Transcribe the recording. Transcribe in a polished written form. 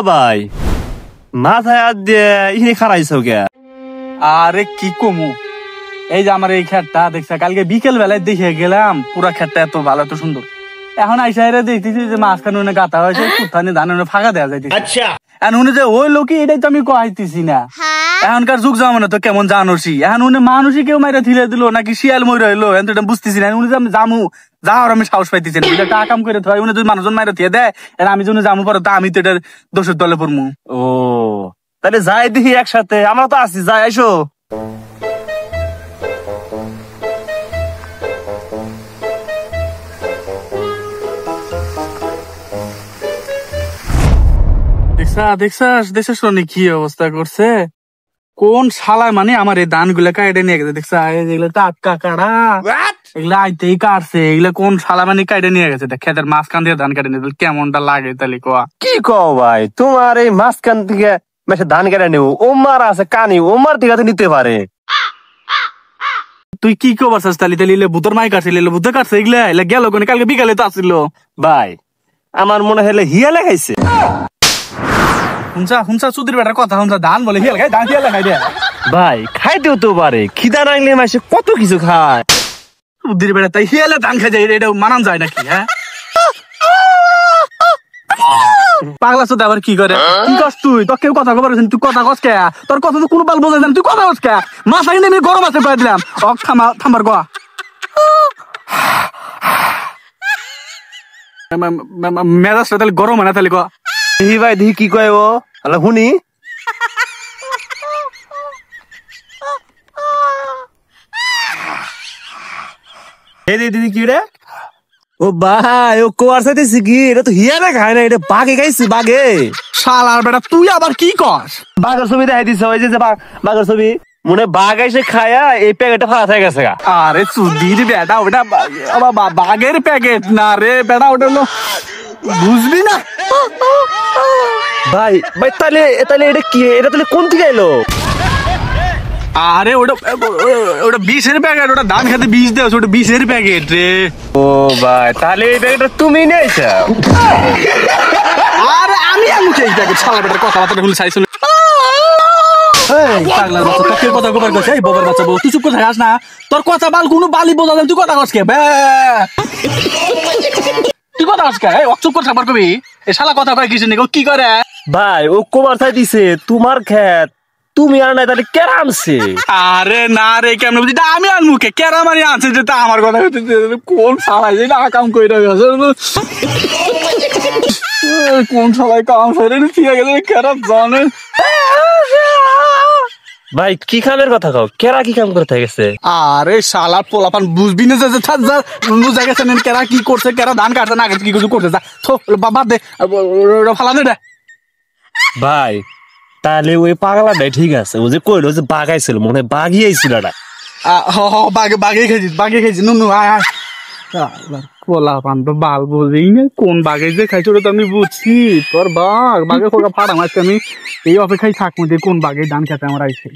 ভাই মাথায় হাত দিয়ে ইনি খারাইছো কে? আরে কি কমু, এই যে আমার এই খেতটা দেখছে কালকে বিকেল বেলায় দেখে গেলাম, পুরা খেতটা এত ভালো এত সুন্দর। এখন আইসাইরে দেখতেছি যে মাঝখানে গাতা হয়েছে, কুত্তানি ধান ফাঁকা দেওয়া যাইতেছে। আচ্ছা এখন যে ওই লোকই, এটাই তো আমি কহাইতেছি না। এখনকার যুগ জামানা তো কেমন জানোসি, এখন উনি মানুষই কেউ মাইরা থিলে দিল নাকি শিয়াল মরে হইলো, এখন তো এটা বুঝতেছি না। উনি যে আমি জামু যাওয়ার আমি সাহস পাইতেছি না, এটা কাম করে থয়। উনি যদি মানুষজন মাইরা থিয়ে দেয়, আমি যদি জামু পরে তা আমি তো এটার দোষের দলে পড়মু। ও তাহলে যাই দেখি একসাথে, আমরা তো আছি, যাই আইসো। দেখছাস কি অবস্থা করছে, কোন শালায় মানে আমার এই ধান গুলা কাইডে নিয়ে গেছে। দেখছা এগুলো টাটকা কাড়া, এগুলা আইতেই কাটছে। এগুলা কোন শালা মানে কাইডে নিয়ে গেছে, খেতের মাঝখান দিয়ে ধান কাটে নিয়ে কেমনটা লাগে তাহলে কোয়া? কি কও ভাই, তোমার এই মাঝখান থেকে ধান কেটে নেব, ওমার আছে কানি, ওমার থেকে তো নিতে পারে। তুই কি কবার চাস তালি তালি ভূতর মাই কাটছে, ভূতে কাটছে এগুলা গেল কোনে, কালকে বিকালে তো আসছিল। ভাই আমার মনে হলে হিয়ালে খাইছে। হুনসা চুদির বেটার কথা, হুনসা ধান বলে হিয়াল খাই, ধান হিয়াল খাই দে। ভাই খাইতেও তো পারে, খিদা নাইলে মাসে কত কিছু খায়। চুদির বেটা তাই হিয়ালে ধান খাই যায়, এটা মানান যায় নাকি? হ্যাঁ পাগলা চোদা আবার কি করে, কি কস তুই? তোর কেউ কথা খবর, তুই কথা কস কে? তোর কথা তো কোনো পাল বোঝাই তুই কথা কস কে? মাথা কিন্তু আমি গরম আছে কয়ে দিলাম, থামার গোয়া। মেজাজটা তাহলে গরম হয় না তাহলে গোয়া? দেখি ভাই দেখি কি কয় ও, শুনি। দিদি কি রে? ও ভাই ও কোয়ার চাইতেছি কি, এটা তো হিয়ালে খায় না, এটা বাঘে খাইছি, বাঘে। শালার বেটা তুই আবার কি কস? বাঘের ছবি দেখাই দিছে, ওই যে বাঘের ছবি, মনে বাঘ এসে খায়া এই প্যাকেটটা ফাঁকা হয়ে গেছে। আরে চুদির বেটা, ওটা বাঘের প্যাকেট না রে বেটা, ওটা হলো বুঝবি না। ভাই ভাই তাহলে তাহলে এটা কি, এটা তাহলে কোন থেকে এলো? আরে ওটা বিষের প্যাকেট, ওটা ধান খেতে বিষ দেওয়া, ওটা বিষের প্যাকেট রে। ও ভাই তাহলে এই প্যাকেটটা তুমি নিয়েছো? আরে আমি মুখে এই প্যাকেট, শালা বেটার কথাবার্তা ভুল চাইছিল। পাগলার বাচ্চা, তোকে কথা কবার কইছে, এই বাবার বাচ্চা বউ, তুই চুপ করে থাকাস না। তোর কথা বাল কোনো বালি বোঝা যায়, তুই কথা কস কে? তুই কথা কস কে? এই চুপ করে থাকবার কবি, এই শালা কথা কয় কিছু নেই, কি করে? ভাই ও কোবার চাই দিছে তোমার ক্ষেত, তুমি আর নাই তাহলে কেরা আনছে? আরে না রে, কেমন বুঝি আমি আর মুখে কেরা মারি আনছে, যেটা আমার কথা কোন শালাই যেটা কাম করে কোন শালাই কাম করে ঠিক আছে, কেরা জানে। ভাই কি কামের কথা কও, কেরা কি কাম করতে গেছে? আরে শালা পোলাপান বুঝবি না, বুঝা গেছে কেরা কি করছে, কেরা ধান কাটছে না কি কিছু করছে, বাদ দে ফালানে রে। ভাই তাহলে ওই পাগলাটাই ঠিক আছে, ও যে কইলো যে বাঘাইছিল, মনে হয় বাঘই আইছিল না। বাঘে খেয়েছি নুনু আয় পোলাপান তো বাল বলবেই না, কোন বাঘে যে খাইছি ওটা তো আমি বুঝছি। তোর বাঘে খোকা ফাড়া মারছে, আমি এই অপেক্ষায় থাকবো যে কোন বাঘে ধান খেতে আমার আইছে।